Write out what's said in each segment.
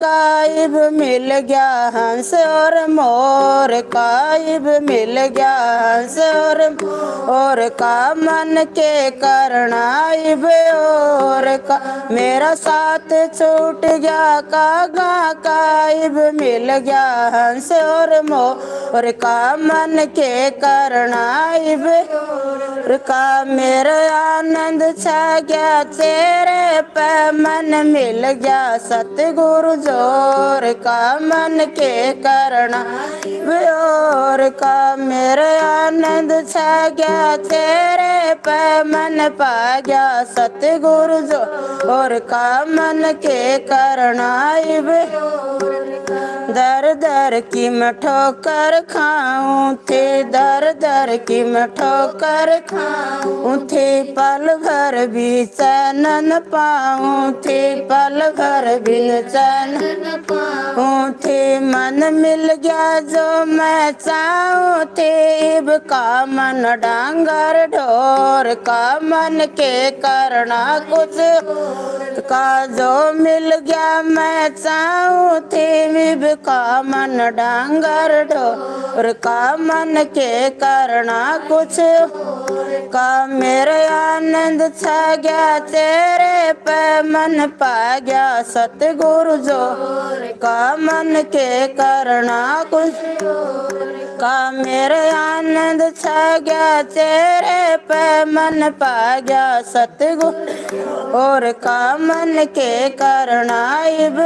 Cab मिल गया हंस और मोर, काइब मिल गया हंस और का मन के करनाइब और का मेरा साथ छूट गया कागा, काइब मिल गया हंस और मोर का मन के करनाइब और का मेरा आनंद छा गया तेरे पे मन मिल गया सतगुरु जोर का मन के करना और का मेरा आनंद छा गया तेरे पे मन पा गया सतगुरु जोर का मन के करना दर दर की मैं ठोकर खाऊं थे, दर दर की मैं ठोकर खाऊं थे, पल भर भी चैन न पाऊं थे, पल भर भी चैन न पाऊं थे, मन मिल गया जो मैं चाहूं थे, इब का मन डांगर ढोर का मन के करना कुछ का जो मिल गया मैं चाहूं थे, इब का मन डांगर ढोर का मन के करना कुछ का मेरे आनंद छा गया तेरे पे मन पा गया सतगुरु जो का मन के करना कुछ का मेरे आनंद छा गया तेरे पे मन पा गया सतगुरु और का मन के करनाइब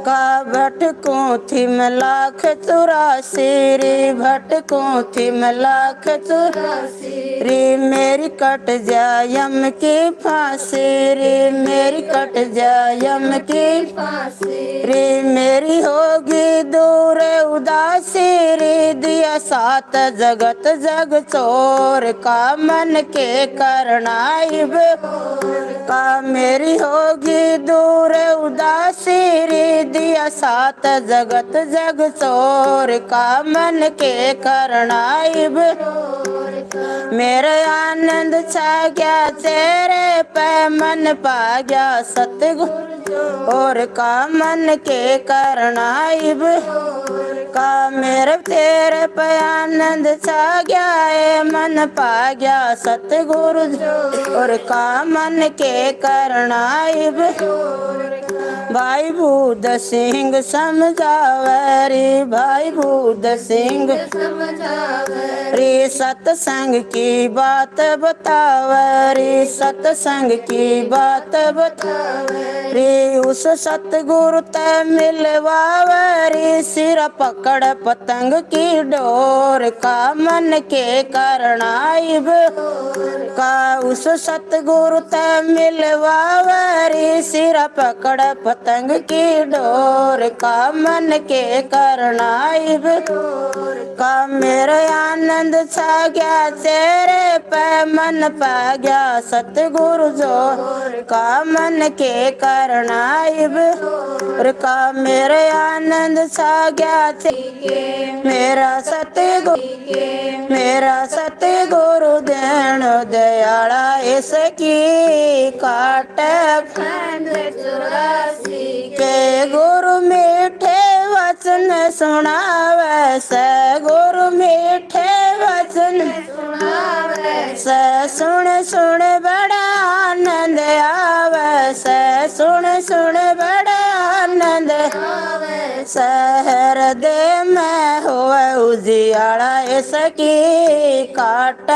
का भटकूं थी मैं लाख चौरासी रे, भटकूं थी मैं लाख चौरासी रे, मेरी कट जाए यम की फांसी रे, मेरी कट जाए यम की फांसी रे, मेरी होगी दूर उदासी रे, दिया साथ जगत जग चोर का मन के करनाइब का मेरी होगी दूर उदासी रे, दिया साथ जगत जग चोर का मन के करनाइब मेरा आनंद छा गया तेरे पे मन पा गया सतगुरु और का मन के करनाइब का मेरे तेरे पे आनंद छा गया है मन पा गया सतगुरु और का मन के करनाइब भाई बुद्ध सिंह समझावे रे, भाई बुद्ध सिंह रे, सत्संग की बात बतावे रे, सत्संग की बात बतावे रे, उस सतगुरु ते मिलवावे रे, सिर पकड़ पतंग की डोर का मन के करनाइब का उस सतगुरु ते मिलवावे रे, सिर पकड़ पतंग की डोर का मन के करनाइब का मेरा आनंद छा गया तेरे पे मन पा गया सतगुरु जो का मन के करनाइब का मेरा आनंद छा गया मेरा सतगुरु देण दयाला इसकी काट के गुरु मीठे वचन सुनावे से, गुरु मीठे वचन सुनावे से, सुन सुन बड़ा आनंद आवे से, सुन सुन बड़ा आनंद आवे से, हृदय में होवे उजियाला इसकी काट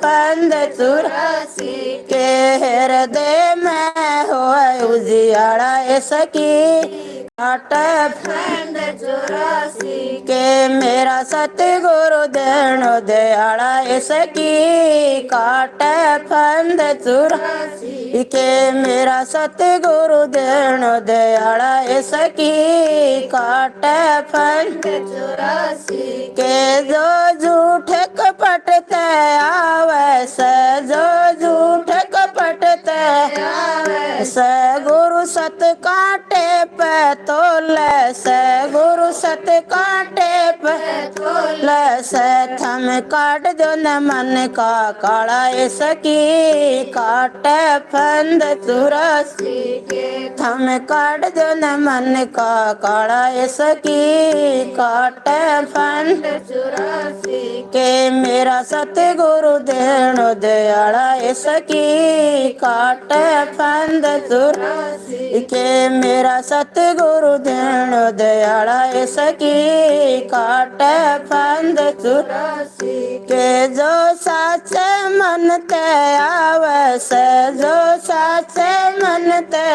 पंद चौरासी के, हृदय में होवे उजियाला इसकी काट पंद चौरासी के, मेरा सतगुरु देण दयाला इसकी काट पंद चौरासी के, मेरा सतगुरु देण दयाला इसकी काट पंद चौरासी के, जो झूठ कपट ते आवे से, जो झूठ कपट ते आवे से, गुरु सत काटे पे तोले से गुरु सत कांटे पे तोले से थम काट दो न मन का काला सकी काटे फंद तुरसी के थम काट दो न मन का काला सकी काटे फंद चुरासी के मेरा सतगुरु देणो दयाला सकी काटे फंद चुरासी के मेरा सतगुरु देणो दयाला सकी काटे फंद चुरासी के जो साचे मन ते आवे से जो साचे मन ते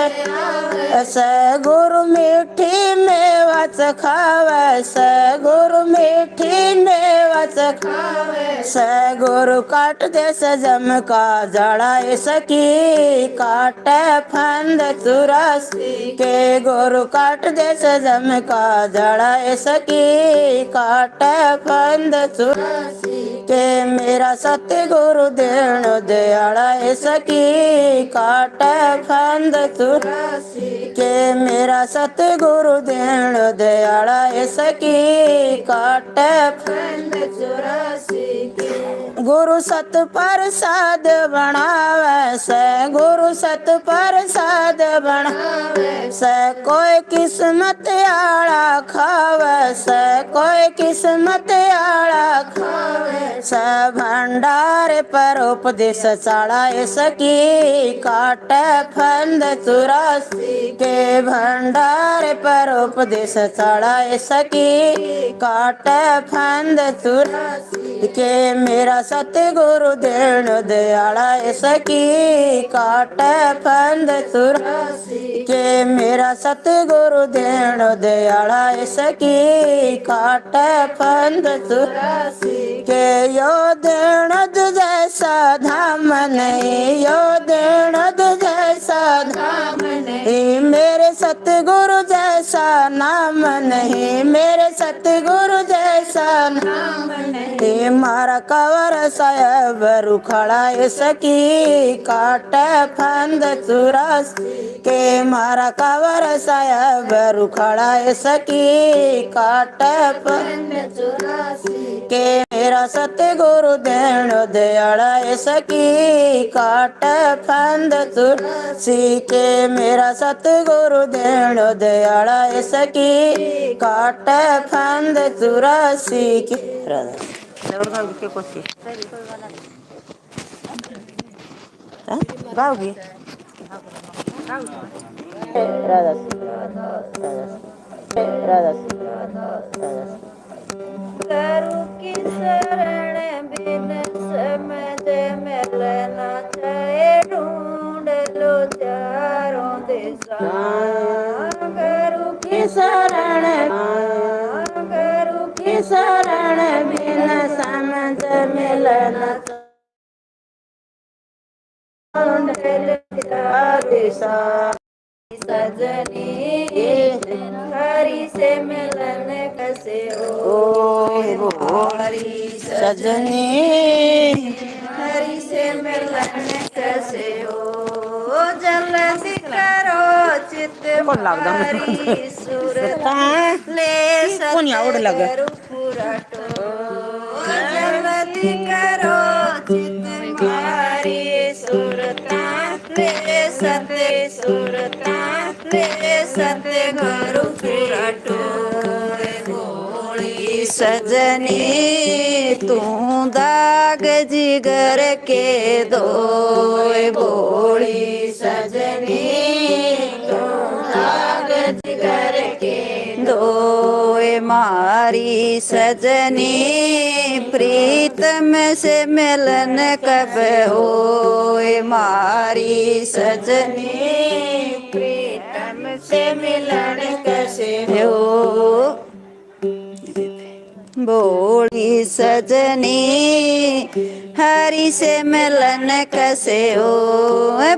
आवे से गुरु मीठी मेवा खावे से गुरु मीठी मेवा खावे से गुरु काट दे से जम का जड़ा सकी काटे फंद चुरासी के गुरु काट दे से जम का जड़ा सकी काटे फंद चुरासी के मेरा सतगुरु देणो दयाला सकी काटे फंद चुरासी के मेरा सतगुरु देणो दयाला सकी काटे फंद चुरासी गुरु सत प्रसाद बनावे से गुरु सत प्रसाद बनावे से कोई किस्मत आला खावे से कोई किस्मत आला खावे से भंडार पर उपदेश चढ़ा सकी काटे फंद चुरासी के भंडार पर उपदेश चढ़ा सकी काटे फंद चुरासी के मेरा सतगुरु देणो दयाला सकी काटे फंद चुरासी के मेरा सतगुरु देणो दयाला सकी काटे फंद चुरासी के यो देणो जैसा धाम नहीं यो देणो जैसा धाम नहीं मेरे सतगुरु जैसा नाम नहीं मेरे सतगुरु जैसा नाम नहीं मारा कवर साहब रुखड़ा सकी काटे फंद चुरासी के मारा कवर साहब रुखड़ा सकी काटे फंद चुरासी के मेरा सतगुरु देणो दयाला सकी काटे फंद चुरासी के मेरा सतगुरु देणो दयाला सकी काटे फंद चुरासी के गाओगी कोची गाओगी राधा राधा गुरु की शरण बिन समझ मिलना चाहे ढूंढ लो चारों दिशा गुरु की शरण गुरु की शरण बिन समझ मिलना ढूंढ लो दिशा सजनी हरि से मिलन कैसे हो हरि सजनी हरि से मिलन कैसे हो जल्दी करो चित हमारी सूरत ले सतगुरु पूरा टो जल्दी करो चित हमारी सूरत ले सूरत ले सतगुरु पूरा टोए भोली सजनी तू दाग जिगर के दोए भोली सजनी तू दाग जिगर के दोए मारी सजनी प्रीतम से मिलन कब होए मारी सजनी प्रीतम से मिलन कैसे हो बोली सजनी हरि से मिलन कैसे हो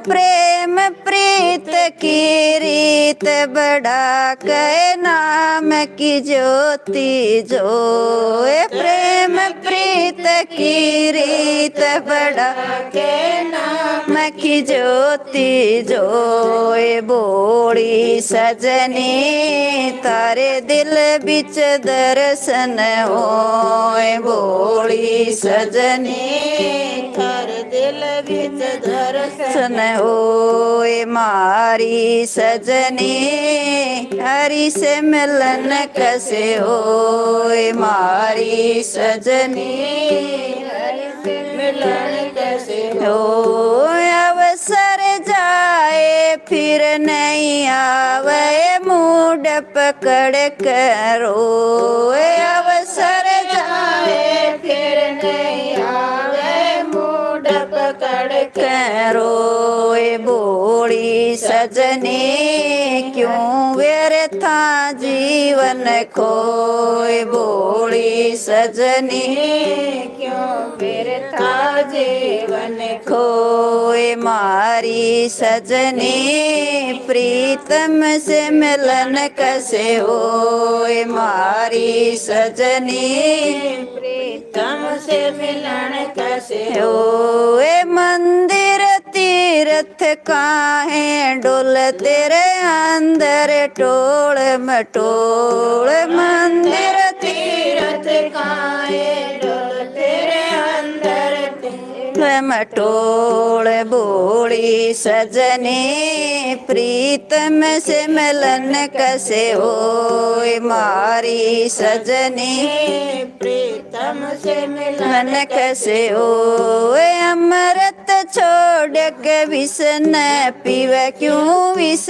प्रेम प्रेम प्रीत की रीत बढ़ा के नाम की ज्योति जोए प्रेम प्रीत की रीत बढ़ा के नाम की ज्योति जोए बोड़ी सजनी तारे दिल बिच दर्शन होए बोड़ी सजनी थारे दिल बिच दर्शन होए मारी सजनी हरि से मिलन कैसे होए मारी सजनी हरि से मिलन कैसे हो अवसर जाए फिर नहीं आवे मूड पकड़ करो अवसर जाए फिर नहीं आवे मूड पकड़ करो बोड़ी सजनी क्यों व्यर्था जीवन खोए बोड़ी सजनी क्यों व्यर्था जीवन खोए मारी सजनी प्रीतम से मिलन कैसे होए मारी सजनी प्रीतम से मिलन कैसे होए मंदिर तीर्थ काहे डोल तेरे अंदर टोल मटोल मंदिर तीर्थ काहे डोल तेरे अंदर मटोल बोड़ी सजनी प्रीतम से मिलन कैसे होए मारी सजनी प्रीतम से मन कैसे होए अमृत छोड़ के विष न पीवे क्यों विष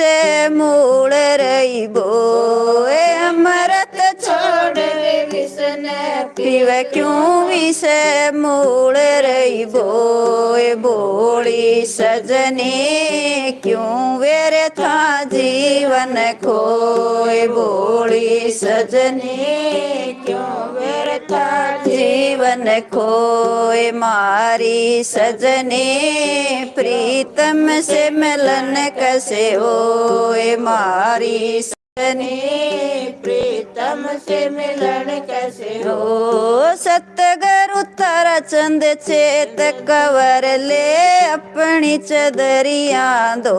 मूल रही बोए अमृत छोड़ के विष न पीवे क्यों विष मूल रही बोए बोड़ी सजनी क्यों व्यर्था जीवन खोए बोड़ी सजनी क्यों व्यर्था जीवन खोए मारी सजनी प्रीतम से मिलन कैसे होए मारी सजनी प्रीतम से मिलन कैसे हो सतगुरु तारा चंद चेत कवर ले अपनी चदरिया दो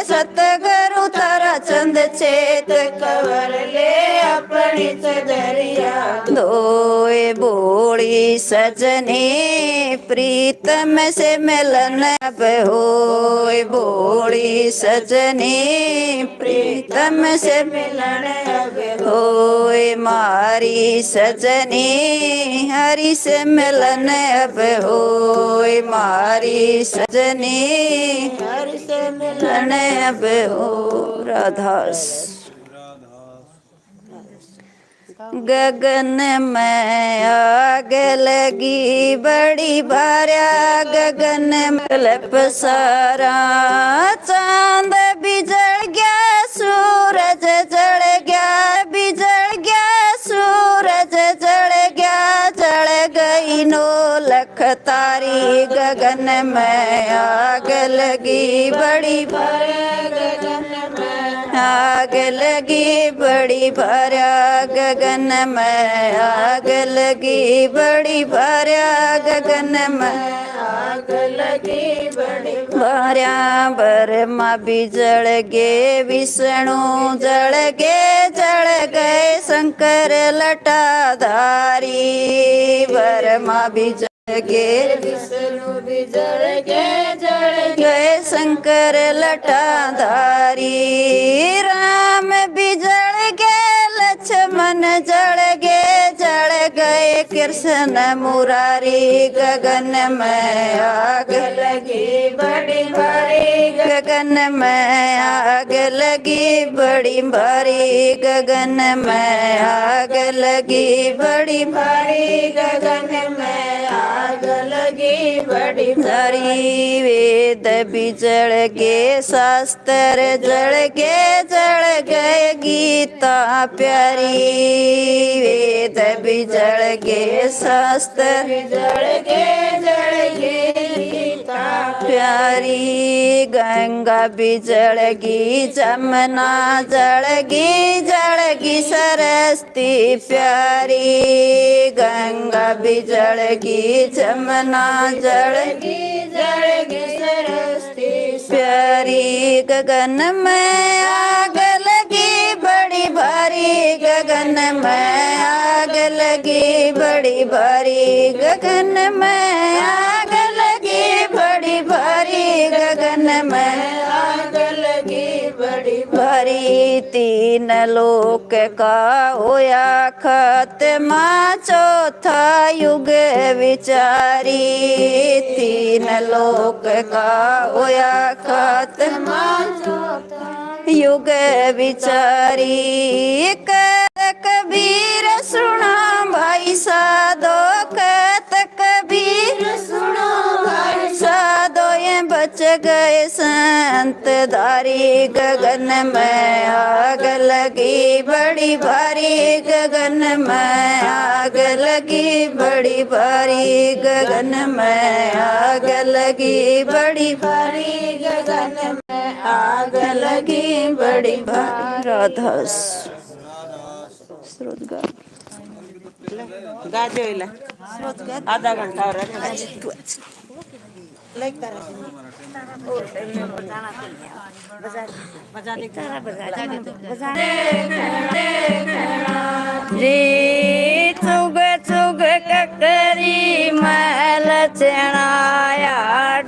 सतगुरु तारा चंद चेत कवर ले अपनी चदरिया दोए बोड़ी सजनी प्रीतम से मिलन अब होए बोड़ी सजनी प्रीतम से मिलन अब होए मारी सजनी हरि से मिलन अब होए मारी सजनी हरि से मिलन अब हो राधास गगन में आग लगी बड़ी भार्या गगन में सारा चांद बिजड़ गया सूरज जड़ गया बिजड़ गया सूरज जड़ गया जड़ गई नो लख तारी गगन में आग लगी बड़ी भार्या गगन में आग लगी बड़ी भार्या गगन में आग लगी बड़ी भार्या गगन में आग लगी बड़ी भार्या ब्रह्मा भी जल गे विष्णु जल गए शंकर लटाधारी ब्रह्मा भी जल गे विष्णु भी जड़ गए शंकर लटाधारी राम भी जड़ गए लक्ष्मण जड़ गए कृष्ण मुरारी गगन में आग लगी बड़ी भारी गगन में आग लगी बड़ी भारी गगन में आग लगी बड़ी भारी गगन में आग लगी बड़ी भारी वेद भी जड़ गए शास्त्र जड़ गए गीता प्यारी वेद भी जड़ गए शास्त्र जड़ गए गीता प्यारी गंगा भी जड़गी जमुना जड़गी सरस्वती प्यारी गंगा भी जड़गी जमुना जड़गी सरस्वती प्यारी गगन में आग लगी बड़ी भारी गगन में आग लगी बड़ी भारी गगन में आग लगी बड़ी भारी गगन में आग लगी बड़ी भारी तीन लोक का होया खात्मा चौथा युग विचारी तीन लोक का होया खात्मा चौथा युग विचारी कबीर सुना भाई साधो कत कबीर सुना भाई साधो ये बच गए संत धारी गगन में आग लगी बड़ी भारी गगन में आग लगी बड़ी भारी गगन में आग लगी बड़ी भारी गगन में आग लगी बड़ी भारी राधास श्रोत गा देला आधा घंटा और जी चुग चुग ककरी महल चढ़ाया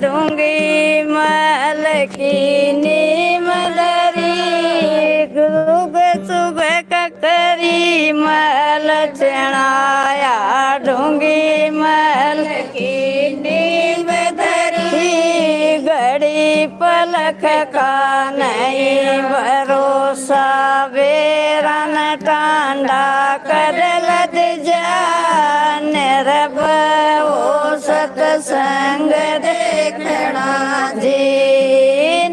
डूंगी महल की नीम दरी चुग चुग ककरी महल चढ़ाया डूंगी महल की नीम धरी घड़ी पलक का नहीं भरोसा बेरन टांडा कर लद जान रब ओ सत्संग देखना जी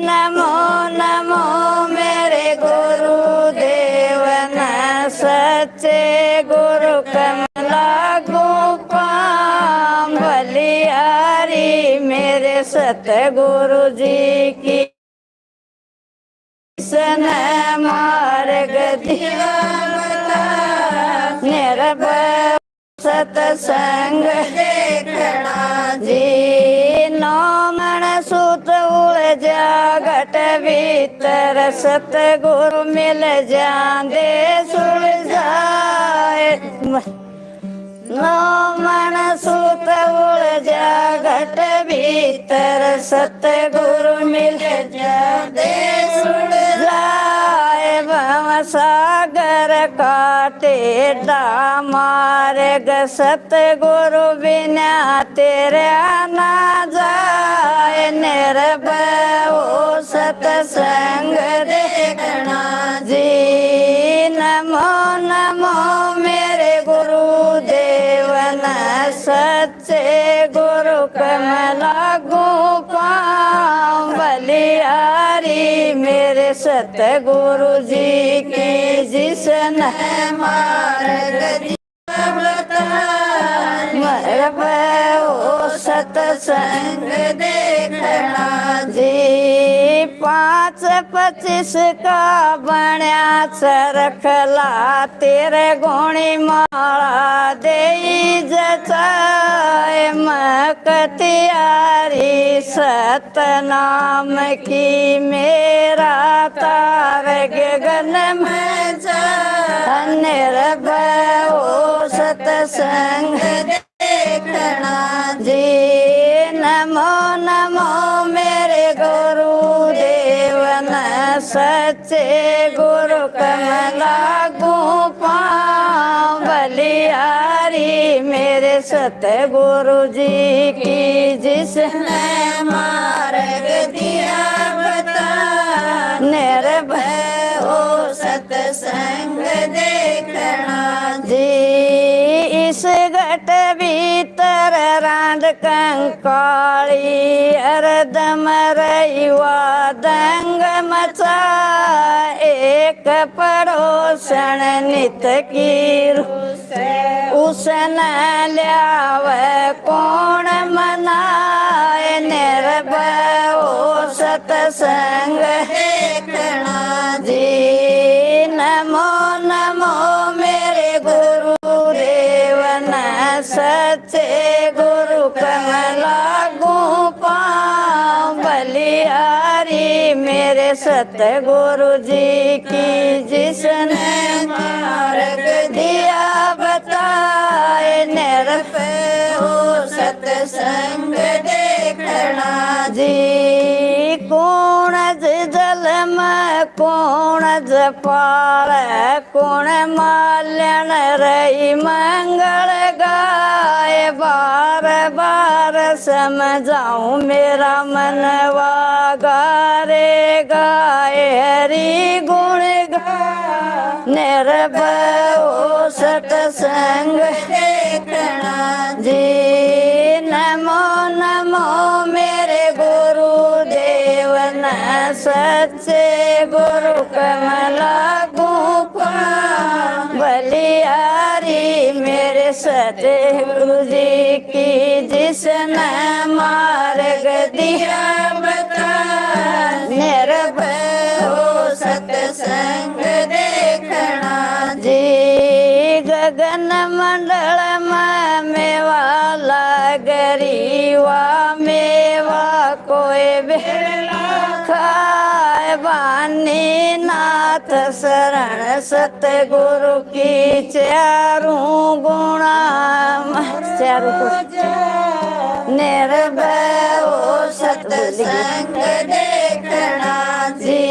नमो नमो मेरे गुरु देव न सच्चे गुरु कमला गोपाम बलिहारी मेरे सतगुरु जी की सन मार्ग दिया निर्भय सतसंग देखना जी नौ मन सूत उलझा घट भीतर सतगुरु मिल जांदे सुलझाए नौ मन सूत उलझा घट भीतर सतगुरु मिल जांदे सुलझाए भव सागर काटे मार्ग सतगुरु बिना तेरे ना जाए निर्भय ओ सतसंग देखना जी नमो नमो मेरे गुरु देव न सच्चे गुरु कमला गोपाल बलिहारी मेरे सतगुरु जी की जिसने मार्ग दिया मरभय ओ सतसंग देखना जी 5-25 का बण्या चरखला तेरे गुणी माला दे जचाए मकतियारी सतनाम की मेरा तार गगन में निर्भय ओ सतसंग देखना जी नमो नमो मेरे गुरु देव न सच्चे गुरु कमला गोपाल बलिहारी मेरे सतगुरु जी की जिसने मार्ग दिया बता निर्भय ओ सतसंग देखना जी इस घट भीतर रांड कंकाली हरदम रहीवा दंग मच सा एक पड़ोसन नित की उसने लियावे कौन मनाए निर्भय सतसंग देखना जी। नमो नमो मेरे गुरुदेव न सच्चे गुरु कमला पाँव बलिहारी मेरे सतगुरु जी की जिसने मार्ग दिया बताए निरपय हो सतसंग देखना जी। कौन जल में कौन जपाल कौन माल्यन रही मंगल गाए बार बार समझाऊं मेरा मनवा गारे गाए हरि गुण गा निर्भय हो सतसंग देखना जी। नमो नमो मेरे गुरुदेव न सच्चे गुरु कमला गुफा बलिहारी मेरे सतगुरु जी की जिसने मार्ग दिया बता निर्भय हो सतसंग देखना जी। गगन मंडल में मेवा लागरीवा मेवा कोई बेला खाए बानी नाथ शरण सतगुरु की चारों गुणा निर्भय हो सतसंग देखना जी।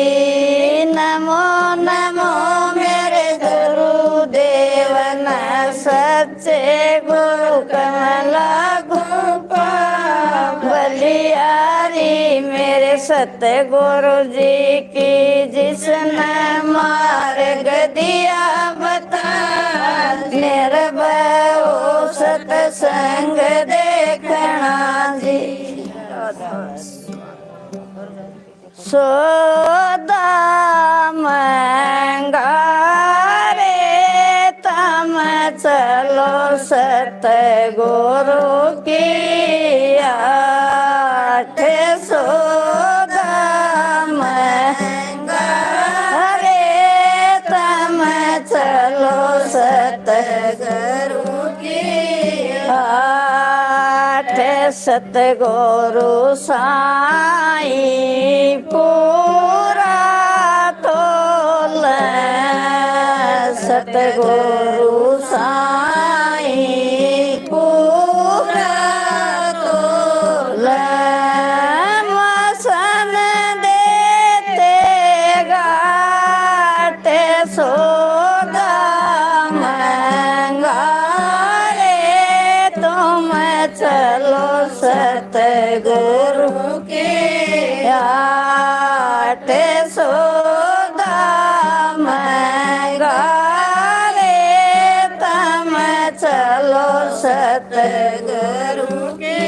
नमो नमो मेरे गुरुदेव न सच्चे गुरु कमला गुफा बलिहारी मेरे सतगुरु जी की जिसने मार्ग दिया बता निर्भय हो सतसंग देखना जी। सोदा मंगा रे तम चलो सतगुरु की आठ सोदा मंगा रे तम चलो सतगुरु की आठ सतगुरु साई पूरा तोल सतगुरु साई पूरा तोल मसन देते गाट सोदा मंगा रे तुम चलो सतगुरु के आठ सोदा मंगा रे तुम चलो सतगुरु के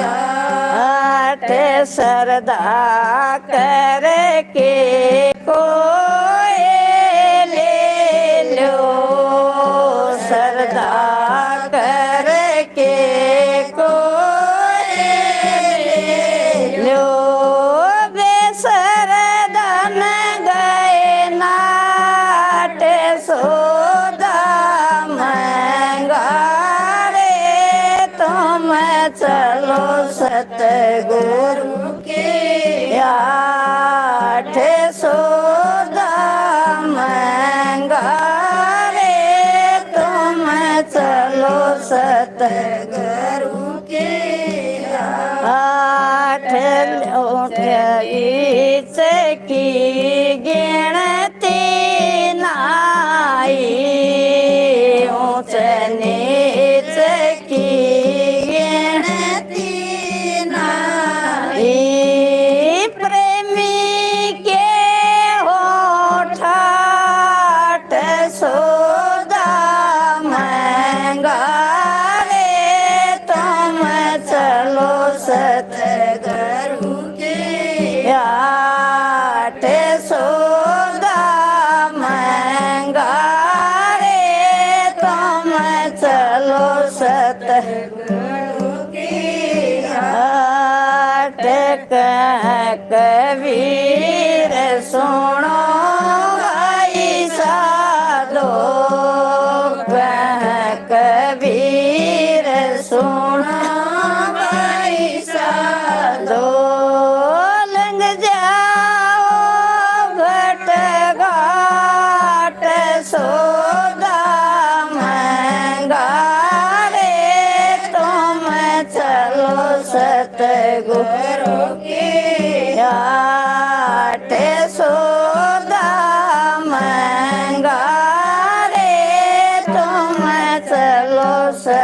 आठ सरदा करके कोई ले लो सरदा करके कोई ले लो बेसरदन गए नाट सोदा मंगा रे तुम चलो सतगुरु के आठ सोदा मंगा रे तुम चलो सतगुरु के आठ उठ की गिनती नाई ऊंच नीच की गिनती नाई प्रेमी के होठ सोदा मंगा रे तुम चलो सतगुरु के आठ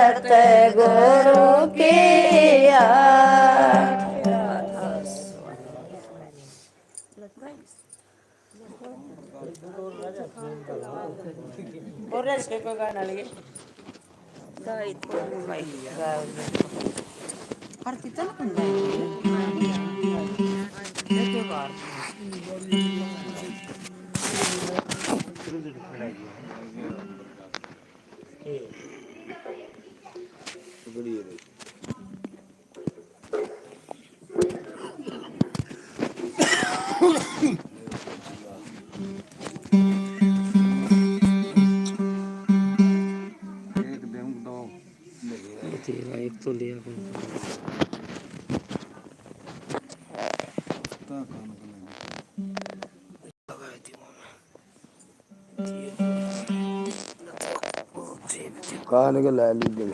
सतगुरु की और इसके कोई गाना लगे आरती चल कौन एक तो लिया कान के ला लीजिए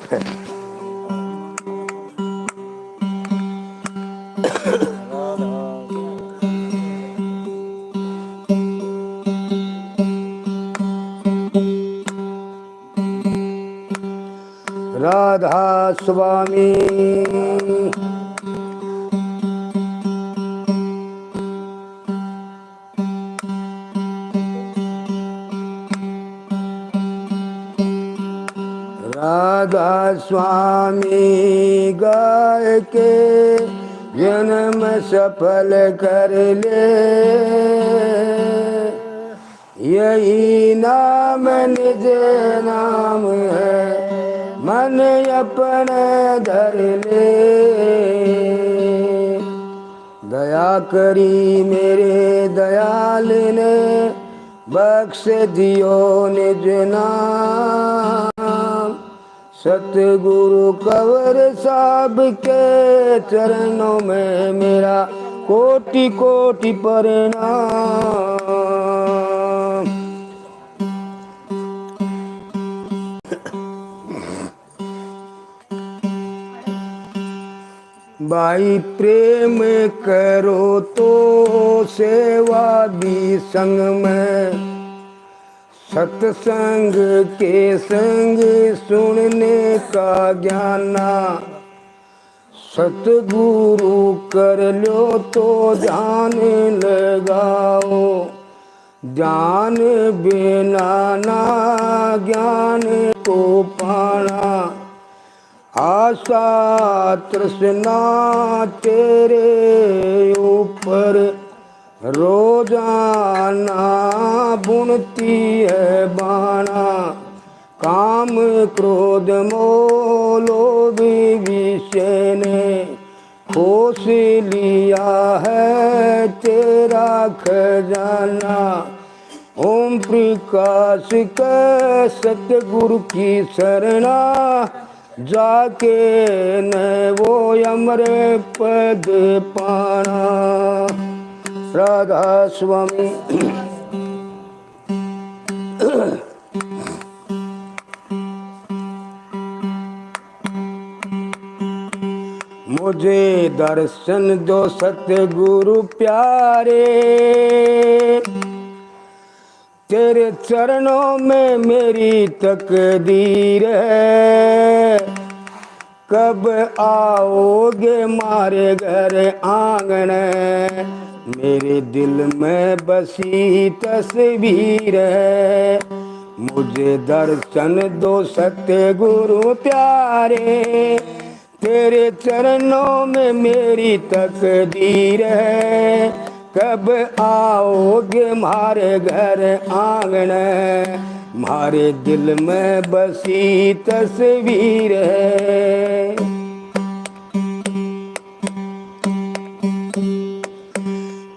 राधा स्वामी राधा स्वामी गाय के जन्म सफल कर ले यही नाम निज नाम है मन अपने धर ले दया करी मेरे दयाल ने बख्श दियो निज नाम सतगुरु कंवर साहब के चरणों में मेरा कोटि कोटि प्रणाम। भाई प्रेम करो तो सेवा भी संग में सत्संग के संग सुनने का ज्ञाना सतगुरु कर लो तो ध्यान लगाओ ज्ञान बिना ना ज्ञान को पाना आशा तृष्णा तेरे ऊपर रोजाना बुनती है बाणा काम क्रोध मोह लोभ विषय ने खोस लिया है तेरा खजाना ओम प्रकाश के सतगुरु की शरणा जाके न वो अमर पद पाना। राधा स्वामी मुझे दर्शन दो सतगुरु प्यारे तेरे चरणों में मेरी तकदीर है कब आओगे मारे घर आंगन मेरे दिल में बसी तस्वीर है मुझे दर्शन दो सतगुरु प्यारे तेरे चरणों में मेरी तकदीर है कब आओगे मारे घर आंगन मारे दिल में बसी तस्वीर है।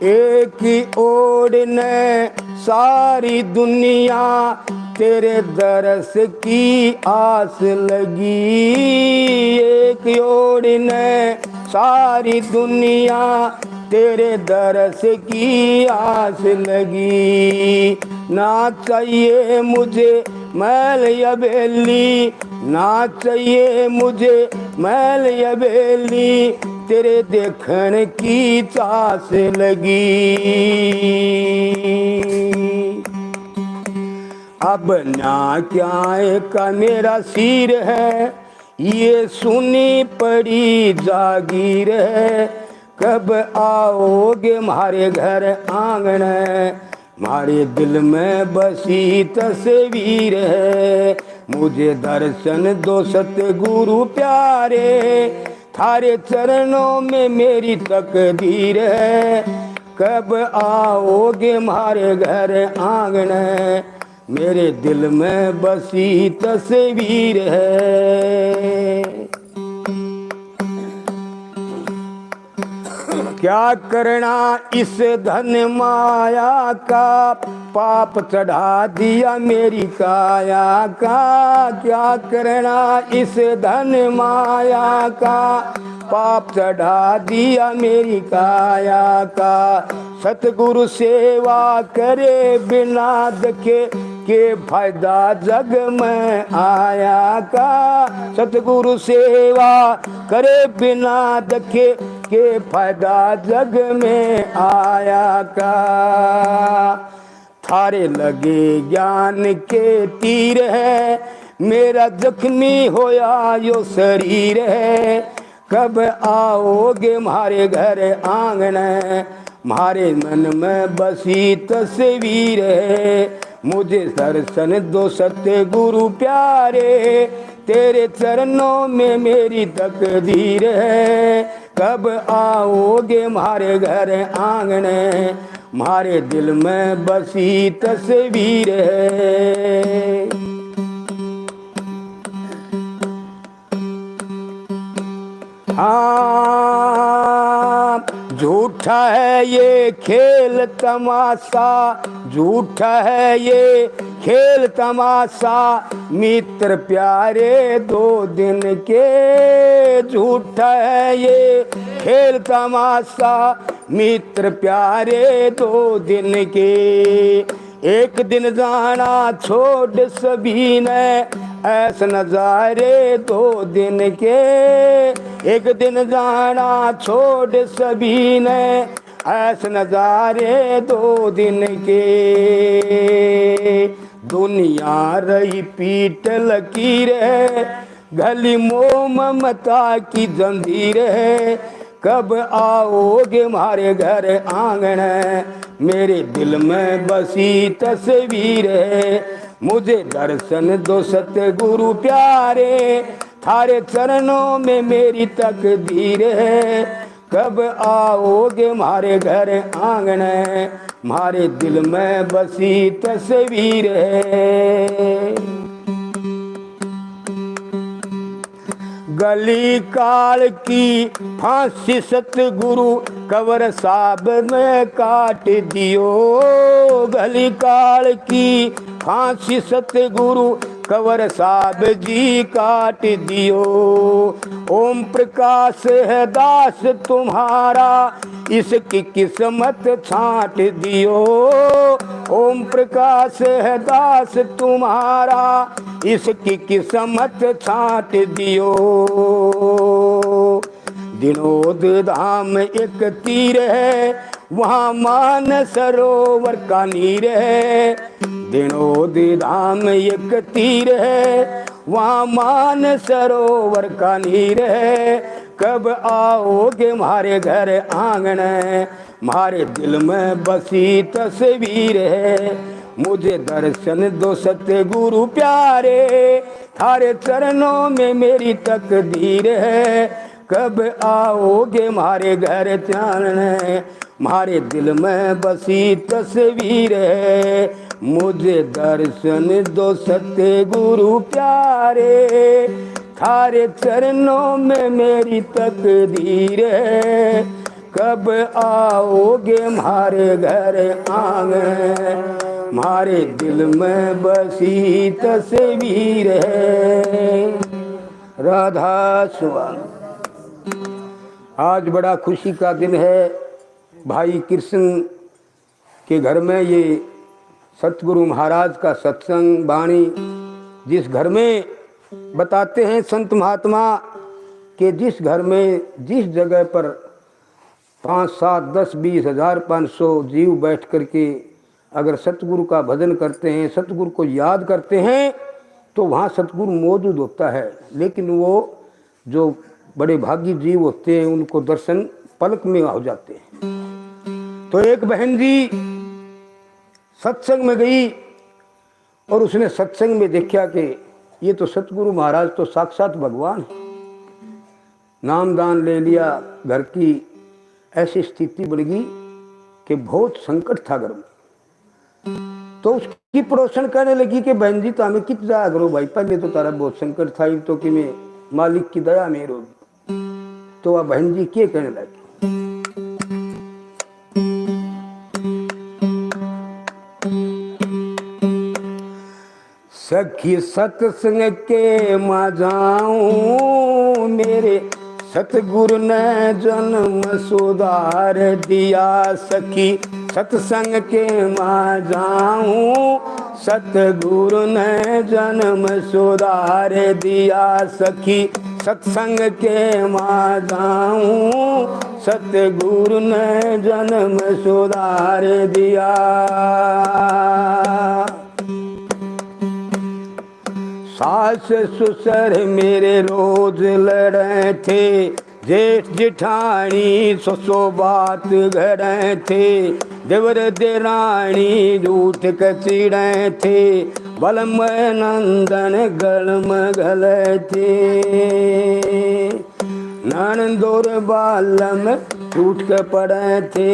एक ही ओर ने सारी दुनिया तेरे दरस की आस लगी एक ओर ने सारी दुनिया तेरे दरस की आस लगी ना चाहिए मुझे मैल या बेली ना चाहिए मुझे मैल या बेली तेरे देखने की चास लगी अब ना क्या का मेरा सिर है ये सुनी पड़ी जागीर है, कब आओगे मारे घर आंगन, मारे दिल में बसी तस्वीर है, मुझे दर्शन दो सतगुरु प्यारे, थारे चरणों में मेरी तकदीर है, कब आओगे मारे घर आंगन, मेरे दिल में बसी तस्वीर है। क्या करना इस धन माया का, पाप चढ़ा दिया मेरी काया का, क्या करना इस धन माया का, पाप चढ़ा दिया मेरी काया का, सतगुरु सेवा करे बिना देखे के फायदा जग में आया का, सतगुरु सेवा करे बिना देखे के फायदा जग में आया का, थारे लगे ज्ञान के तीर है, मेरा जख्मी होया यो शरीर है, कब आओगे मारे घर आंगन, मारे मन में बसी तस्वीर है, मुझे दर्शन दो सतगुरु प्यारे, तेरे चरणों में मेरी तकदीर है, कब आओगे मारे घर आंगन, मारे दिल में बसी तस्वीर है। हाँ, झूठा है ये खेल तमाशा, झूठा है ये खेल तमाशा, मित्र प्यारे दो दिन के, झूठा है ये खेल तमाशा, मित्र प्यारे दो दिन के, एक दिन जाना छोड़ सभी ने, ऐसे नजारे दो दिन के, एक दिन जाना छोड़ सभी ने, ऐसे नजारे दो दिन के, दुनिया रही पीट लकीर है, गली मोह ममता की जंजीर है, कब आओगे मारे घर आंगन, मेरे दिल में बसी तस्वीर है, मुझे दर्शन दो सतगुरु प्यारे, थारे चरणों में मेरी तकदीर है, कब आओगे मारे घर आंगन, मारे दिल में बसी तस्वीर है। गली काल की फांसी सतगुरु कवर साहब ने काट दियो, गली काल की फांसी सतगुरु कवर साहब जी काट दियो, ओम प्रकाश है दास तुम्हारा, इसकी किस्मत छांट दियो, ओम प्रकाश है दास तुम्हारा, इसकी किस्मत छांट दियो, दिनोद धाम एक तीर है, वहाँ मान सरोवर का नीर है, दिनोद धाम एक तीर है, वहाँ मान सरोवर का नीर है, कब आओगे मारे घर आंगन, मारे दिल में बसी तस्वीर है, मुझे दर्शन दो सतगुरु प्यारे, थारे चरणों में मेरी तकदीर है, कब आओगे मारे घर चानने, मारे दिल में बसी तस्वीर है, मुझे दर्शन दो सतगुरु प्यारे, थारे चरणों में मेरी तकदीर है, कब आओगे मारे घर आंगन, मारे दिल में बसी तस्वीर है। राधा स्वामी। आज बड़ा खुशी का दिन है, भाई कृष्ण के घर में ये सतगुरु महाराज का सत्संग वाणी, जिस घर में बताते हैं संत महात्मा कि जिस घर में जिस जगह पर 5, 7, 10, 20 हजार 500 जीव बैठ करके अगर सतगुरु का भजन करते हैं, सतगुरु को याद करते हैं, तो वहाँ सतगुरु मौजूद होता है। लेकिन वो जो बड़े भागी जीव होते हैं उनको दर्शन पलक में हो जाते हैं। तो एक बहन जी सत्संग में गई और उसने सत्संग में देखा कि ये तो सतगुरु महाराज तो साक्षात भगवान है। नाम दान ले लिया, घर की ऐसी स्थिति बन गई कि बहुत संकट था घर में। तो उसकी पड़ोसन कहने लगी कि बहन जी तो हमें कित जाया करो भाई, पहले तो तारा बहुत संकट था, तो कि मैं मालिक की दया में रोगी। तो वह बहन जी क्या कहने लगी, सखी सत्संग के मां जाऊं, मेरे सतगुरु ने जन्म सुधार दिया। सखी सत्संग के मां जाऊं, सतगुरु ने जन्म सुधार दिया। सखी सत्संग के मां जाऊं, सतगुरु ने जन्म सुधार दिया। सास ससुर मेरे रोज लड़े थे, जेठ जेठानी ससो बात घड़े थे। देवर देरानी झूठ कचिड़े थे, बलम नंदन गलम गले थे। ननदोर बालम झूठ के पड़े थे,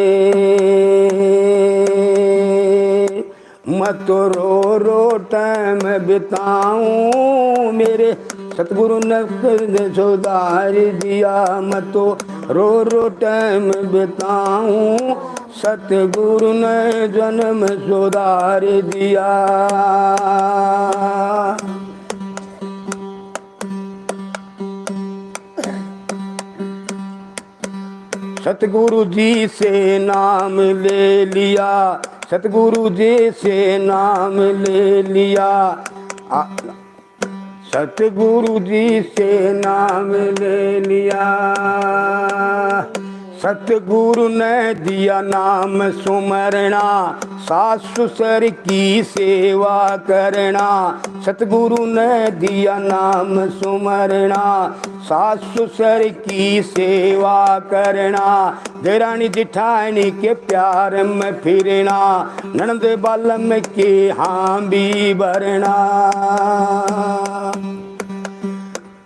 मत रो रो टाइम बिताऊं, मेरे सतगुरु ने सुधार दिया। मत रो रो टाइम बिताऊं, सतगुरु ने जन्म सुधार दिया। सतगुरु जी से नाम ले लिया, सतगुरु जी से नाम ले लिया। सतगुरु जी से नाम ले लिया। सतगुरु ने दिया नाम सुमरना, सास ससुर की सेवा करना। सतगुरु ने दिया नाम सुमरना, सास ससुर की सेवा करना। देरानी जिठानी के प्यार में फिरना, ननद बालम के हामी भरना।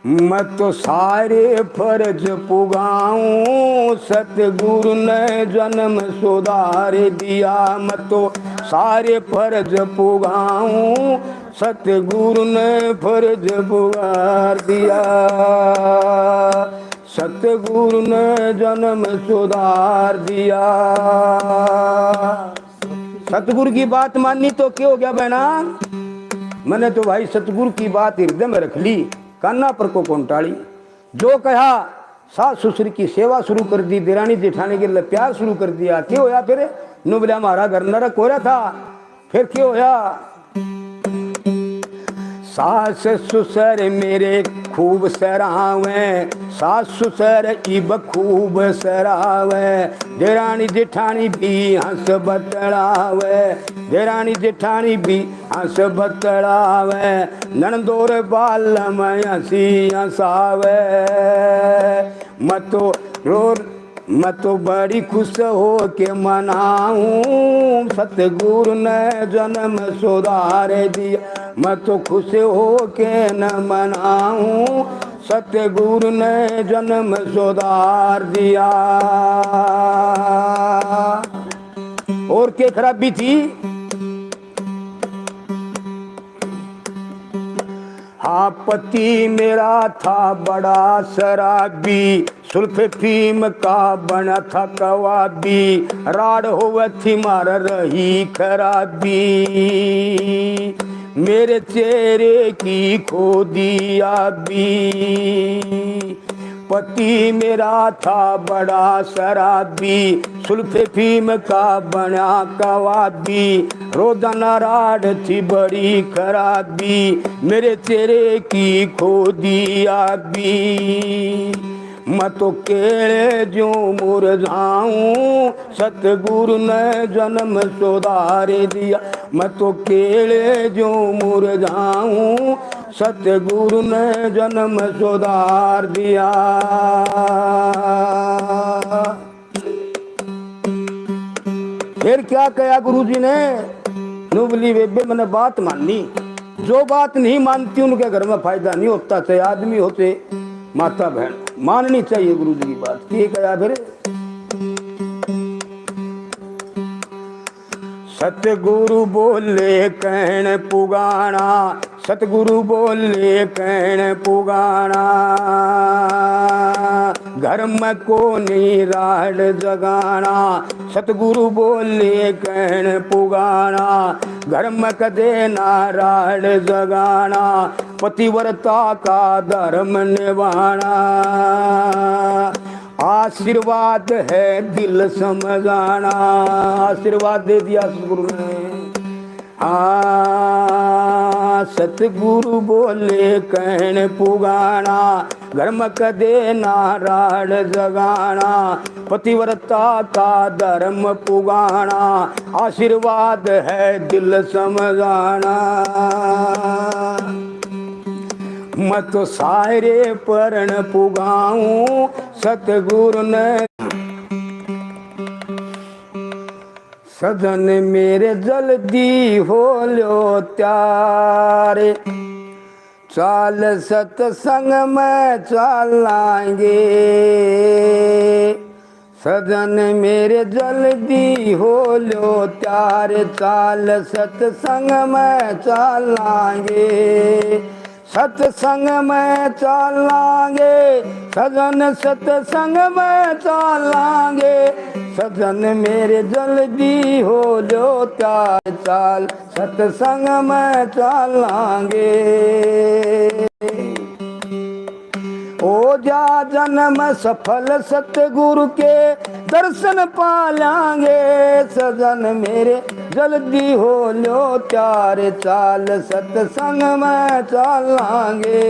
मैं तो सारे फर्ज पुगाऊं, सतगुरु ने जन्म सुधार दिया। मैं तो सारे फर्ज पुगाऊं, सतगुरु ने फर्ज पुगार दिया। सतगुरु ने जन्म सुधार दिया। सतगुरु की बात माननी तो क्या हो गया बहना, मैंने तो भाई सतगुरु की बात हृदय में रख ली, कान्ना पर को कौन टाली। जो कहा सास ससुर की सेवा शुरू कर दी, देरानी जेठानी के लिए प्यार शुरू कर दिया। क्यों होया फिर, नु बोला हमारा घर नरक हो रहा था, फिर क्यों होया। सास ससुर मेरे खूब सरावे, सास ससुर इब खूब सरावे। देरानी जेठानी भी हंस बतलावे, देरानी जेठानी भी हंस बतलावे। ननदोर बाल में हंसी हंसावे। मैं तो बड़ी खुश हो के मनाऊं, सतगुरु ने जन्म सुधार दिया। मैं तो खुश हो के न मनाऊं, सतगुरु ने जन्म सुधार दिया। और क्या खराबी थी, हाँ पति मेरा था बड़ा शराबी, सुल्फ फीम का बना था कवाबी। राड होवे थी मार रही खराबी, मेरे चेहरे की खो दिया भी। पति मेरा था बड़ा शराबी, सुल्फे फीम का बना कवाबी। रोजाना राड थी बड़ी खराबी, मेरे चेहरे की खो दिया भी। मैं तो केड़े जो मुरझाऊं, सतगुरु ने जन्म सुधार दिया। मैं तो केड़े जो मुरझाऊं, सतगुरु ने जन्म सुधार दिया। फिर क्या कहा गुरु जी ने, नुबली बेबे मैंने बात मानी, जो बात नहीं मानती उनके घर में फायदा नहीं होता, चाहे आदमी होते माता बहन, माननी चाहिए गुरु जी की बात। ये कहा फिर, सतगुरु बोले कहन पुगाना, सतगुरु बोले कहन पुगाना, घर में को नहीं राड जगाना। सतगुरु बोले कहन पुगाना, घर में कदे ना राड जगाना, पतिव्रता का धर्म निभाना। आशीर्वाद है दिल समझाना, आशीर्वाद दे दिया सतगुरु ने। सतगुरु बोले कहन पुगाना, घर में कदे नारायण जगाना, पतिव्रता का धर्म पुगाना, आशीर्वाद है दिल समझाना। मैं तो सारे परण पुगाऊं, सतगुरु ने सजन मेरे जल्दी हो लो त्यारे, चाल सत्संग में चलाएंगे। सजन मेरे जल्दी हो लो त्यारे, चाल सत्संग में चलाएंगे। सत्संग में चलांगे सजन, सत्संग में चलांगे। सजन मेरे जल्दी हो जो त्यार, चाल सत्संग में चलांगे। हो जा जन्म सफल सतगुरु के दर्शन पालांगे। सजन मेरे जल्दी हो लो त्यार, चाल सत्संग में चलांगे।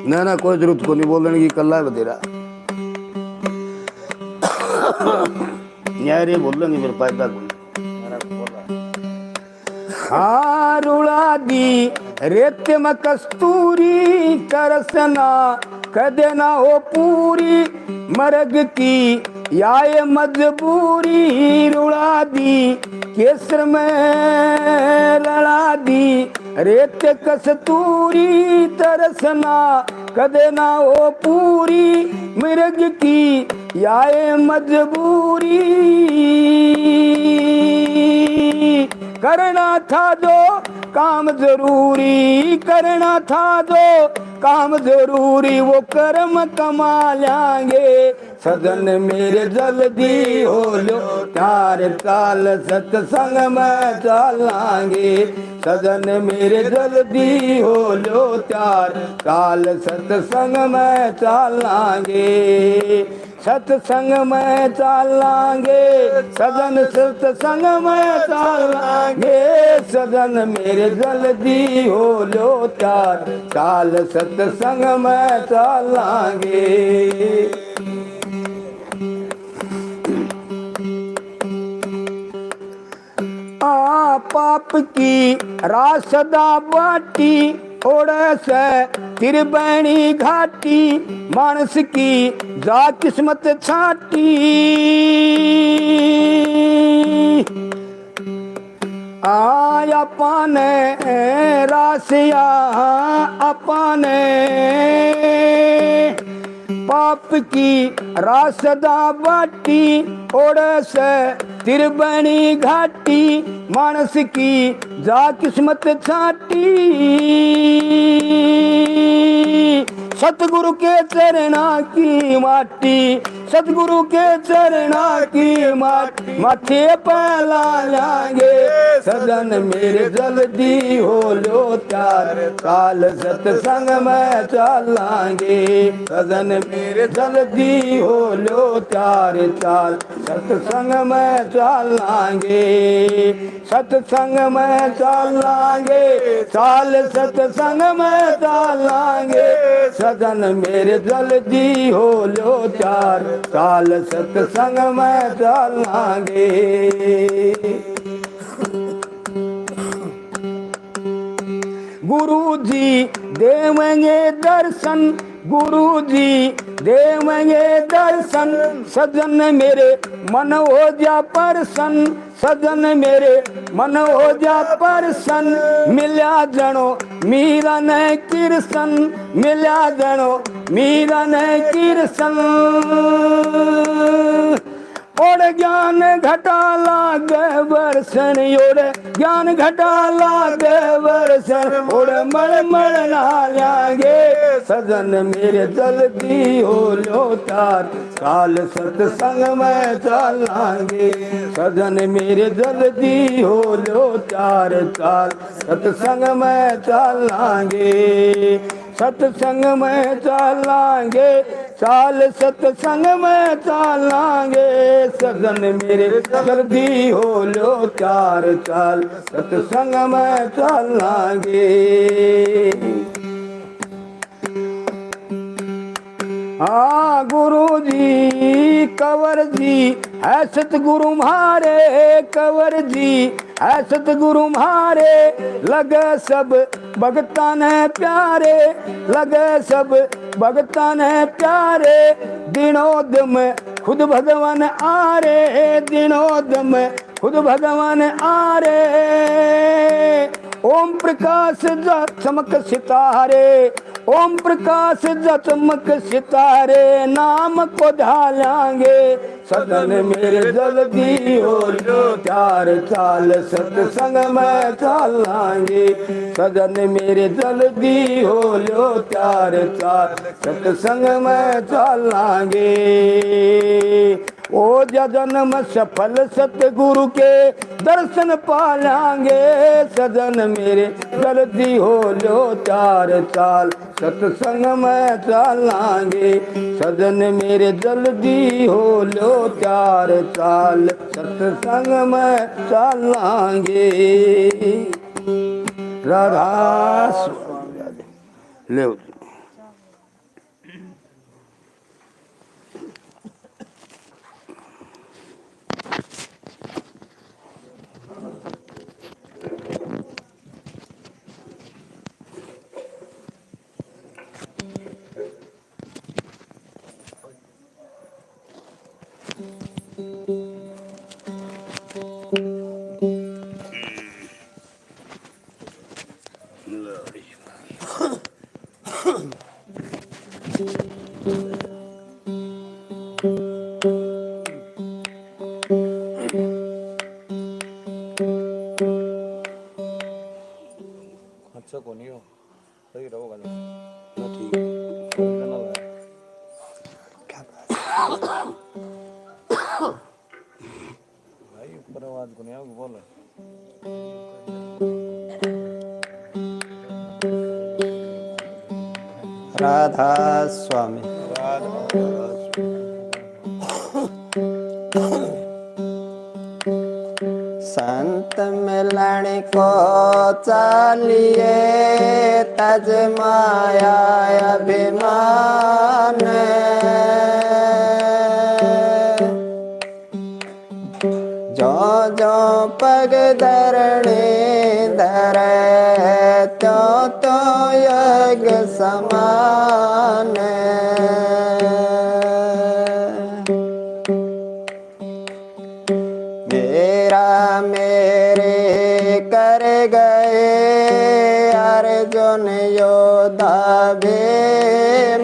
ना ना कोई जरूरत को नहीं बोलने की, कल्ला है बतेरा यार, ये बोलेंगे मेरे फायदा को। हाँ रुला दी रेत में कस्तूरी, तरसना कदे ना हो पूरी, मर्ग की याय मजबूरी। रुला दी केसर में लड़ा दी, रेत कस्तूरी, तरसना कदे ना हो पूरी, मर्ग की याय मजबूरी। करना था जो काम जरूरी, करना था जो काम जरूरी, वो कर्म कमा लेंगे। सजन मेरे जल्दी हो लो त्यार, चाल सत्संग में चलांगे। सजन मेरे जल्दी हो लो त्यार, चाल सत्संग में चलांगे। सत्संग में चलांगे सजन, सत्संग में चलांगे। सजन मेरे जल्दी हो लो त्यार, चाल सत्संग में चलांगे। पाप की रासदा बाटी, ओढ़ से त्रिवेणी घाटी, मानस की जा किस्मत छाटी। आया पाने रासिया अपने, पाप की रासदा बाटी, ओढ़ से त्रिवेणी घाटी, मानस की जा किस्मत छाटी। सतगुरु के चरणा की माटी, सतगुरु के चरणा की माटी, माथे पहला लाएंगे। सजन मेरे जल्दी हो लो त्यार, चाल सत्संग में चलांगे। सजन मेरे जल्दी हो लो त्यार, चाल सत्संग में चलांगे। सत्संग में चलांगे, चाल सत्संग में चलांगे। सजन मेरे जल्दी हो लो त्यार, चाल सत्संग में चलांगे। जी देवेंगे दर्शन, गुरु जी देवेंगे दर्शन। सजन मेरे मन हो जा परसन, सजन मेरे मन हो जा परसन। मिल्या जनो मीरा ने किरसन, मिल्या जनो मीरा ने किरसन। और ज्ञान घटा लागे वर्षन, और ज्ञान घटा लागे वर्षन। और मड़ ना लागे सजन मेरे जल्दी हो लो तार, काल सत्संग में चलांगे। सजन मेरे जल्दी हो लो तार, काल सत्संग में चलांगे। सत्संग में चलांगे, चाल सत्संग में चलांगे। सजन मेरे जल्दी हो लो चार, चाल सत्संग में चलांगे। हाँ गुरु जी कंवर जी है सतगुरु म्हारे, कंवर जी है सतगुरु म्हारे। लगे सब भगतान है प्यारे, लगे सब भगतान है प्यारे। दिनों दम खुद भगवान आ रे, दिनों दम खुद भगवान आ रे। ओम प्रकाश जा चमक सितारे, ओम प्रकाश जा चमक सितारे। नाम को ढालांगे सदन मेरे जल्दी हो लो चार, चाल सत्संग में चलांगे। सदन मेरे जल्दी हो लो चार, चाल सत्संग में चलांगे। ओ जन्म सफल सतगुरु के दर्शन पालांगे। सजन मेरे जल्दी हो लो चार, चाल सत्संग में चलांगे। सजन मेरे जल्दी हो लो चार, चाल सत्संग में चलांगे। राधा ले अच्छा कोनी हो सही रहो गाली ना ठीक भाई ऊपर आवाज कोनी आओ बोल। राधा स्वामी संत मिलन को चालिए, तज माया अभिमान। जो जो पग धरणे धरे, त्यों तो यज्ञ समान। मेरा मेरे कर गए अर्जुन योद्धा भी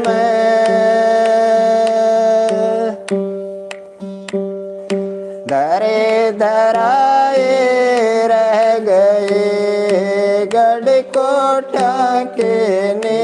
मैं। धरे धराए रह गए गढ़ कोठा के में।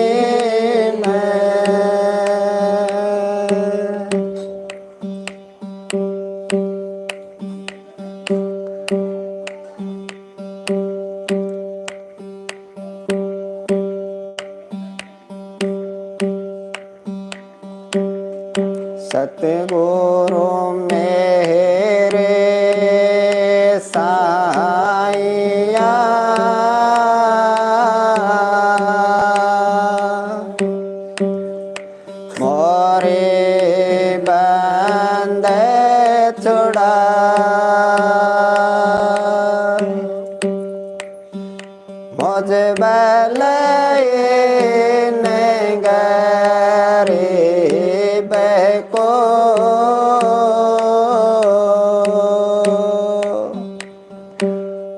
सतगुरु मेरे साईया, मोरे बंद छुड़ा। मुझ बलये गरीब को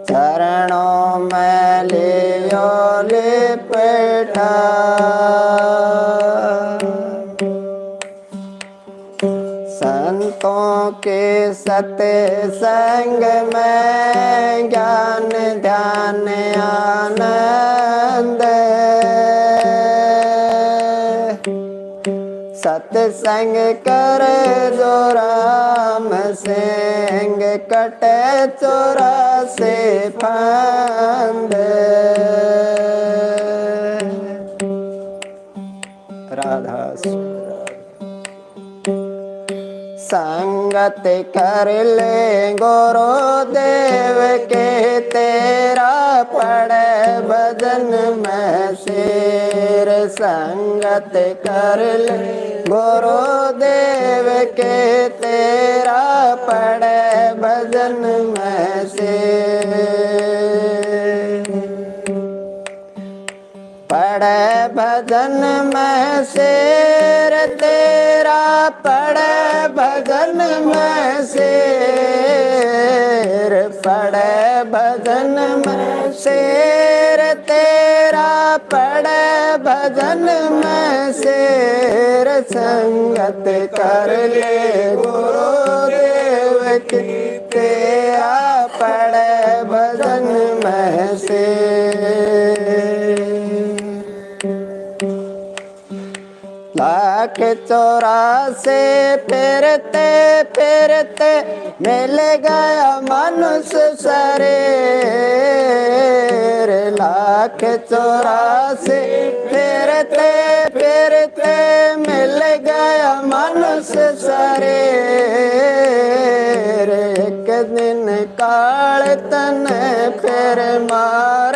चरणों में लियो लिपटा संतों के सत्संग में ज्ञान ध्यान आनंद सत्संग कर जो राम सिंह कटे 84 फंद राधा संगत कर ले गुरुदेव के तेरा पड़े भजन में शेर संगत कर ले गुरुदेव के तेरा पड़े भजन में शेर पड़े भजन में शेर तेरा पड़े भजन में शेर पड़े भजन में शेर तेरा पड़े भजन में शेर संगत कर ले गुरुदेव की तेरा पड़े भजन में शेर 184 फिरते फिरते मिल गया मनुष्य शरीर 184 फिरते फिरते मिल गया मनुष्य शरीर एक दिन काल तन फिर मार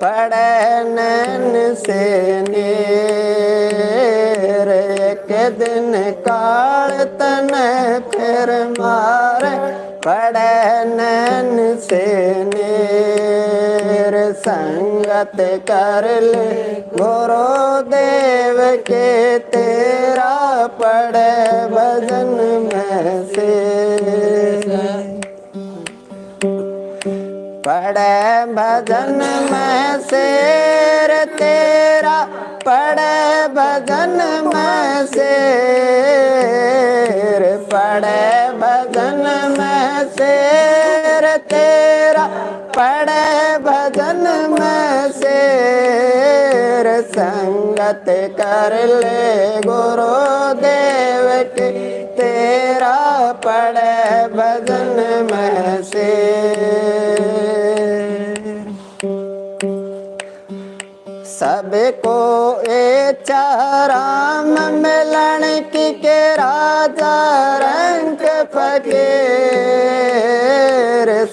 पड़े नैन से नीर एक दिन काल तन फिर मार पड़े नैन से नीर संगत कर ले गुरुदेव के तेरा पड़े भजन में से पड़े भजन में शेर तेरा पड़े भजन में शेर पड़े भजन में शेर तेरा पड़े भजन में शेर संगत कर ले गुरुदेव के तेरा पड़े भजन में शेर सबको इच्छा राम मिलन की के राजा रंग फकीर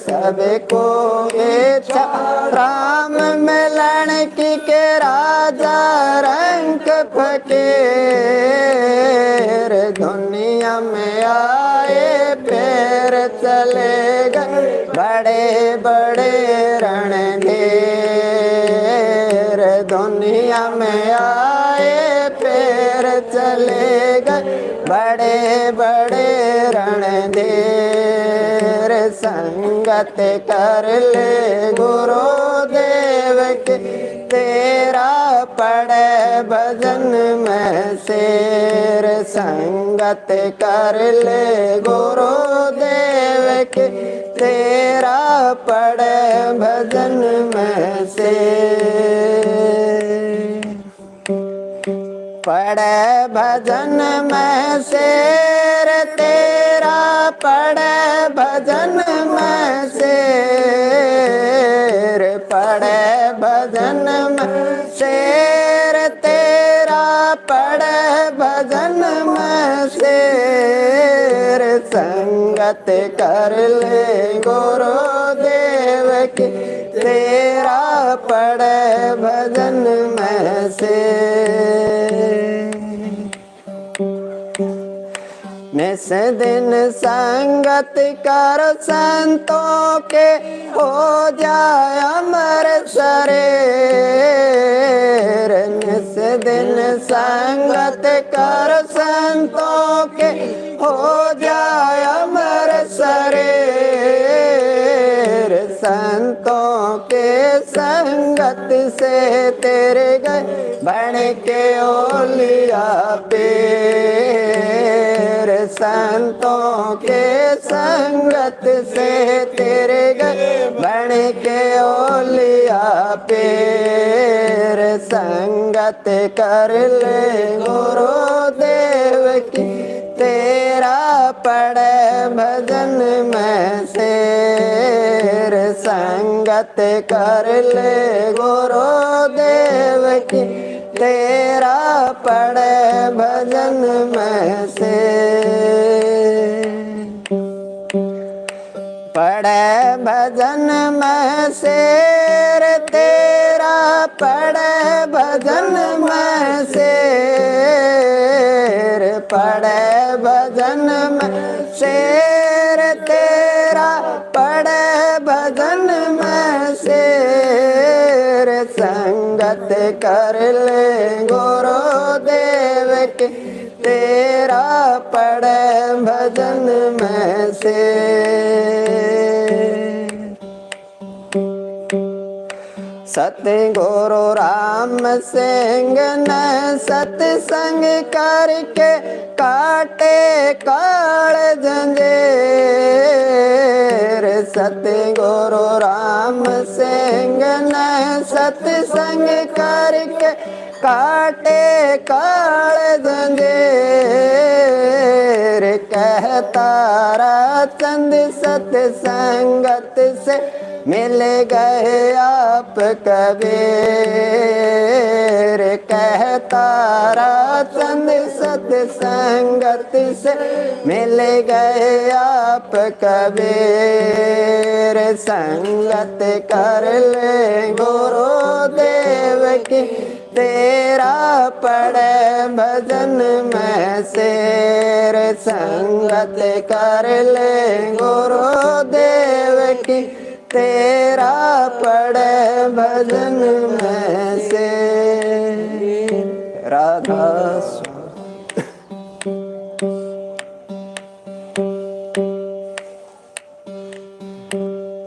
सबको इच्छा राम मिलन की के राजा रंग फकीर दुनिया में आए फिर चले गए बड़े बड़े रणधीर दुनिया में आए फिर चले गए बड़े बड़े रणधीर संगत कर ले गुरुदेव के तेरा पड़े भजन में शेर संगत कर ले गुरुदेव के तेरा पड़े भजन में शेर पड़े भजन में शेर तेरा पड़े भजन में शेर पड़े भजन में शेर तेरा पड़े भजन में शेर संगत कर ले गुरुदेव की तेरा पड़े भजन में शेर निस दिन संगत कर संतों के हो जाए अमर शरीर संगत कर संतों के हो जाए अमर शरीर। संतों के संगत से तेरे गए बन के ओलिया पीर। संतों के संगत से तेरे गए बन के ओलिया पीर। संगत कर ले गुरुदेव की तेरा पड़े भजन में शेर। संगत कर ले गुरुदेव की तेरा पड़े भजन में शेर। पड़े भजन में शेर तेरा पड़े भजन में शेर। पड़े भजन में शेर तेरा पड़े भजन में शेर। संगत कर ले गुरुदेव के तेरा पड़े भजन में शेर। सतगुरु राम सिंह ने सत्संग करके काटे काल जंजीर। सतगुरु राम सिंह ने सत्संग करके काटे काल जंजीर। कहता चंद सत्संगत से मिल गए आप कबीर। कहता चंद सत्संगत से मिल गए आप कबीर। संगत कर ले गुरुदेव की तेरा पड़े भजन में शेर। संगत कर ले गुरुदेव की तेरा पड़े भजन में शेर। राधा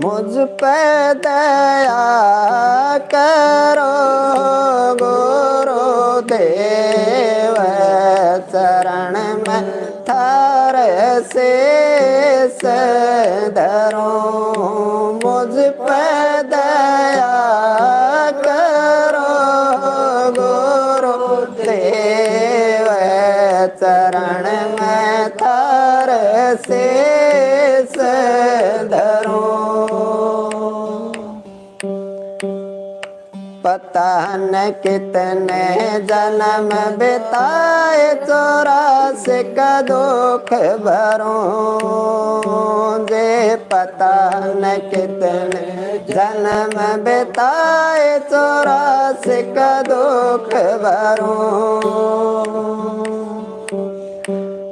मुझ पे दया करो गुरुदेव। चरण में थार शेष धरूं। मुझ पे दया करो गुरुदेव। चरण में थार शेष धरूं। पता न कितने जन्म बिताए 84 का दुख भरूं। जे पता न कितने जन्म बिताए 84 का दुख भरूं।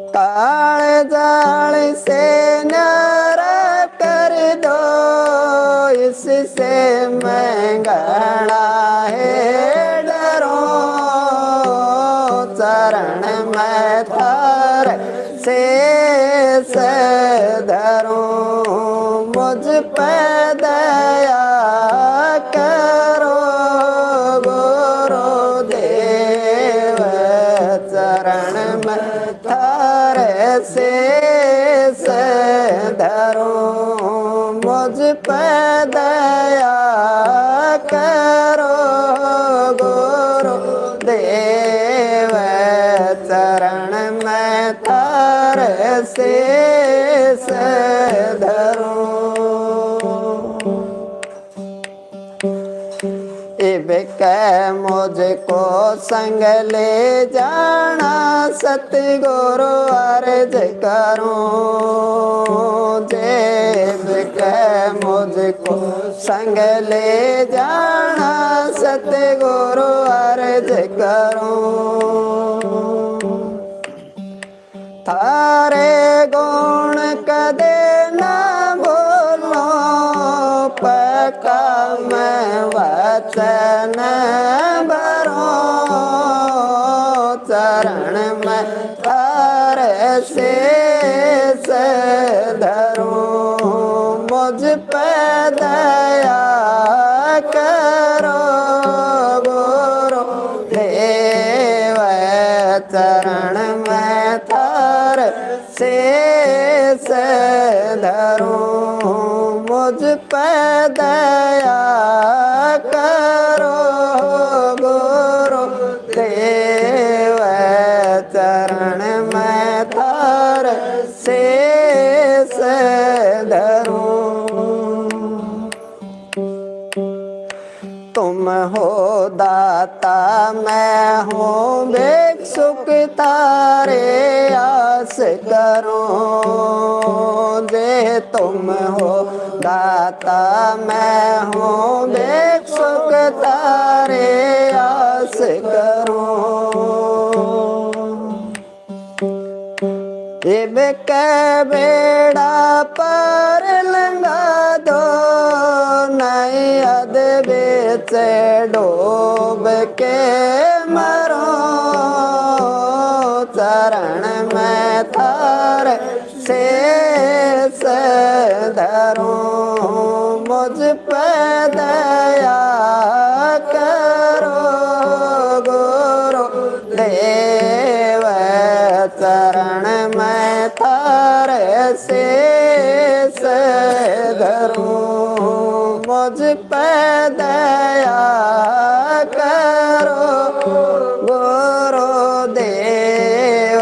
काल जाल से न्यारा कर दो इससे मैं गड़ा है डरूं। चरण में थार शेष धरूं। मुझ पे दया करो गुरुदेव। चरण में थार शेष धरूं। मुझ पे दया करो गुरुदेव। चरण में थार शेष धरूं। मुझको संग ले जाना सतगुरु अर्ज करूं। जेब के मुझको संग ले जाना सतगुरु अर्ज करूं। थारे गुण कदे ना भूलो पक्का मैं वचन भरो। चरण में थारे शेष धरूं मुझ पे दया करो गुरु देव चरण में थारे शेष धरूं मुझ पे दया करो गुरु देव चरण में थारे शेष धरूं तुम हो दाता मैं हूँ भिक्षुक तारे आस करूं जे तुम हो दाता मैं हूँ भिक्षुक तारे आस करूं इब के बेड़ा पर लंगा दो नई अद बेच डूब के मरो चरण में थारे शेष धरूं मुझ पे दया करो गुरु देव चरण में थारे शेष धरूं मुझ पे दया करो गुरु देव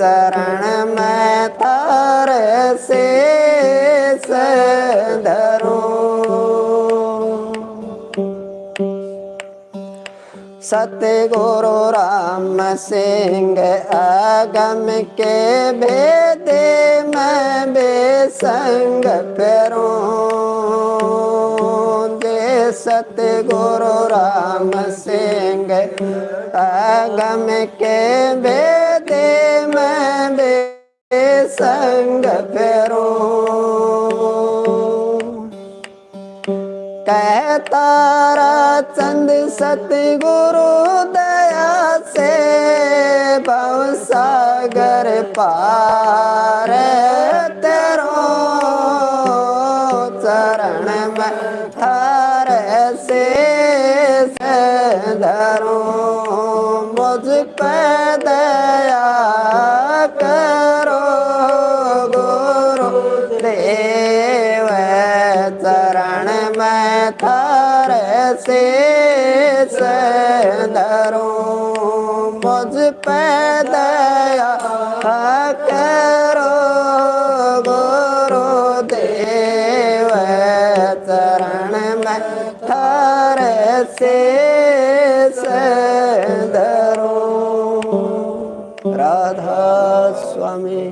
चरण में थारे शेष धरूं सतगुरु राम सिंह आगम के भेदे मैं बेसंग फिरूं जे सतगुरु राम सिंह आगम के भेदे मैं बेसंग फिरूं कह तारा चंद सतगुरु दया से भव सागर पार तेरो चरण में थारे शेष धरूं मुझ पे दया करो गुरु देव चरण में थारे शेष धरूं मुझ पे दया करो गुरु देव चरण में थारे शेष धरूं राधा स्वामी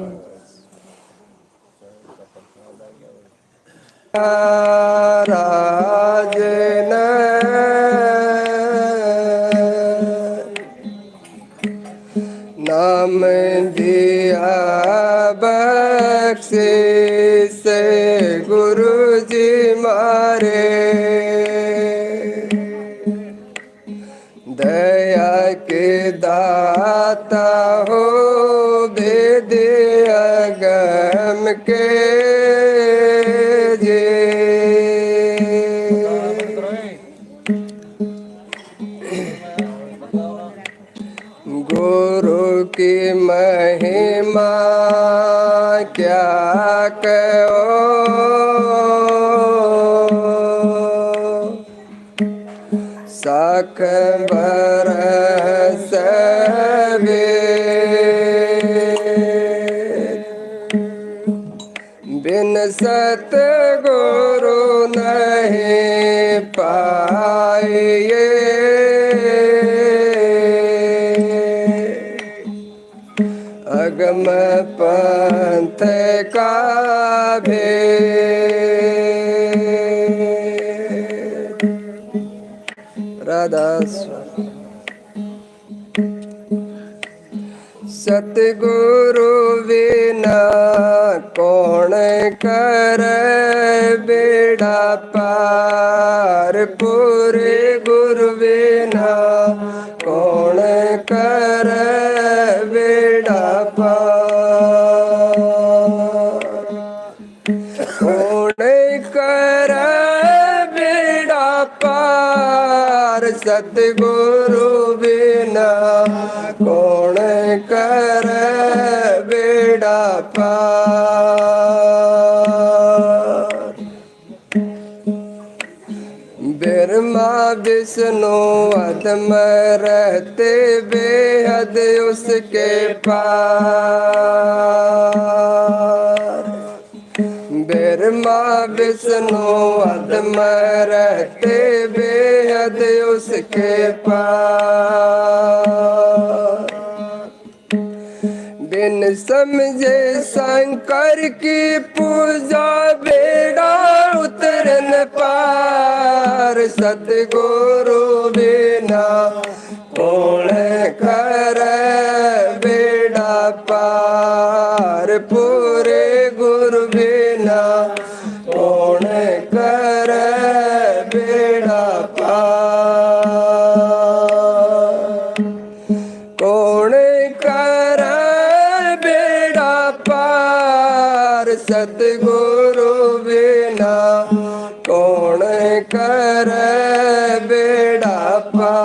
राजन नाम दिया बख्शिश गुरु जी मारे दया के दाता हो भेद अगम के गुरु की महिमा क्या कहो साख बरस बिन सतगुरु नहीं पाए अगम पंथ का भेद राधा सतगुरु बिना कौन कर बेड़ा पार पूरे गुरु बिना कौन कर पार कौन करे बेड़ा पार सतगुरु बिना कौन करे बेड़ा पार ब्रह्मा विष्णु अदम रहते बेहद उसके पार ब्रह्मा विष्णु अदम रहते बेहद उसके पार बिन समझे शंकर की पूजा बेड़ा उतरन पार सतगुरु बिना कौन करे बेड़ा पार पूरे गुरु बिना कौन करे बेड़ा पार कौन करे बेड़ा पार सतगुरु बिना कौन करे बेड़ा पार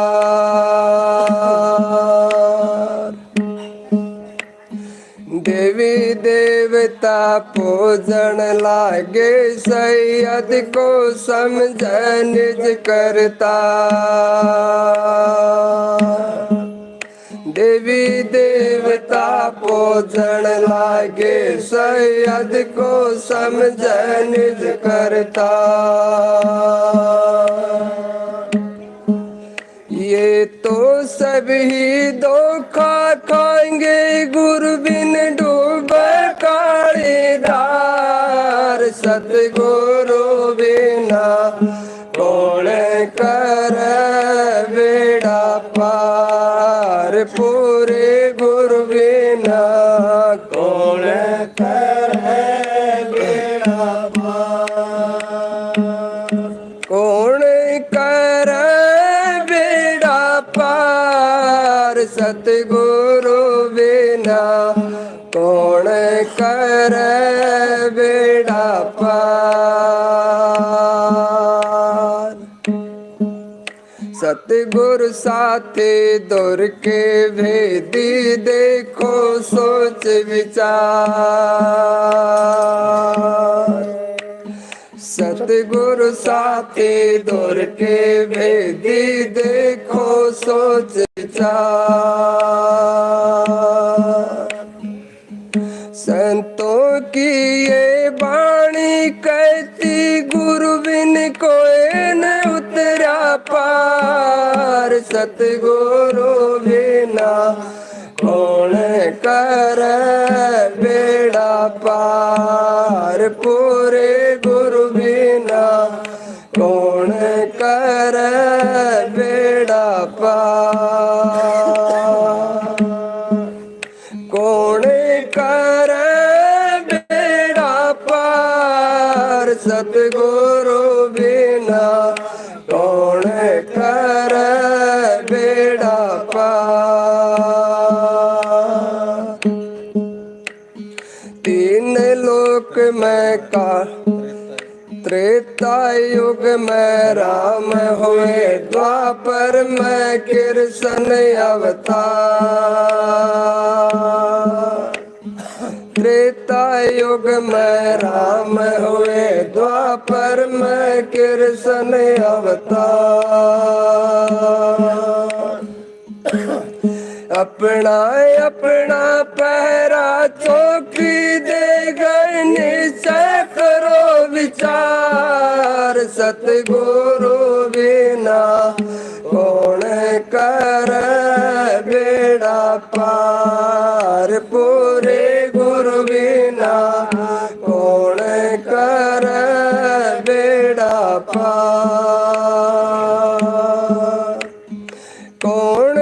देवी देवता पूजन लागे सैयद को समझ निज करता देवी देवता पूजन लागे सैयद को समझ निज करता ये तो सभी धोखा खाएंगे गुरु बिन डूब काले धार सतगुरु बिना कौन करे बेड़ा पार पूरे गुरु बिना कौन करे बेड़ा पार कौन करे बेड़ा पार सतगुरु बिना कौन करे बेड़ा पार सतगुरु साथे दूर के भेदी देखो सोच विचार सतगुरु साथे दूर के भेदी देखो सोच विचार संतों की ये वाणी कहती गुरु बिन कोई न उतरा पार सतगुरु बिना कौन करे बेड़ा पार पूरे गुरु बिना कौन करे बेड़ा पार कौन करे बेड़ा पार सतगुरु बिना कौन करे बेड़ा पार तीन लोक में का त्रेता युग में राम हुए द्वापर में कृष्ण अवतार त्रेता युग में राम हुए द्वापर में कृष्ण अवतार अपना अपना पहरा चौकी दे गए निश्चय करो विचार सतगुरु बिना कौन करे बेड़ा पार पूरे गुरु बिना कौन करे बेड़ा पार कौन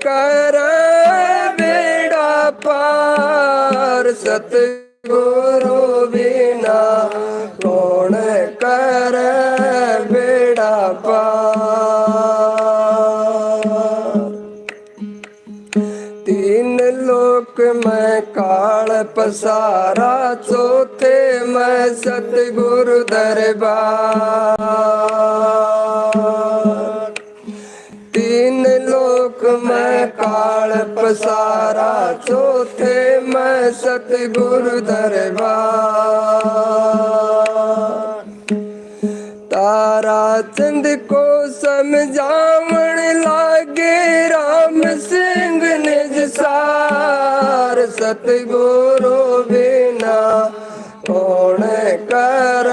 करे बेड़ा पार सतगुरु बिना कौन करे बेड़ा पार तीन लोक में पसारा चौथे मैं सतगुरु दरबार तीन लोक में काल पसारा चौथे मैं सतगुरु दरबार तारा चंद को समझावण लागे राम सिंह निज सार सतगुरु बिना कौन कर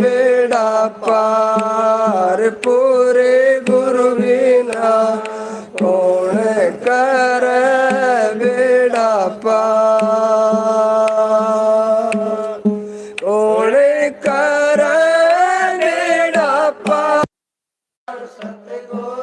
बेड़ा पार पूरे गुरु बिना कौन कर बेड़ा पार कौन कर बेड़ा पार सतगुरु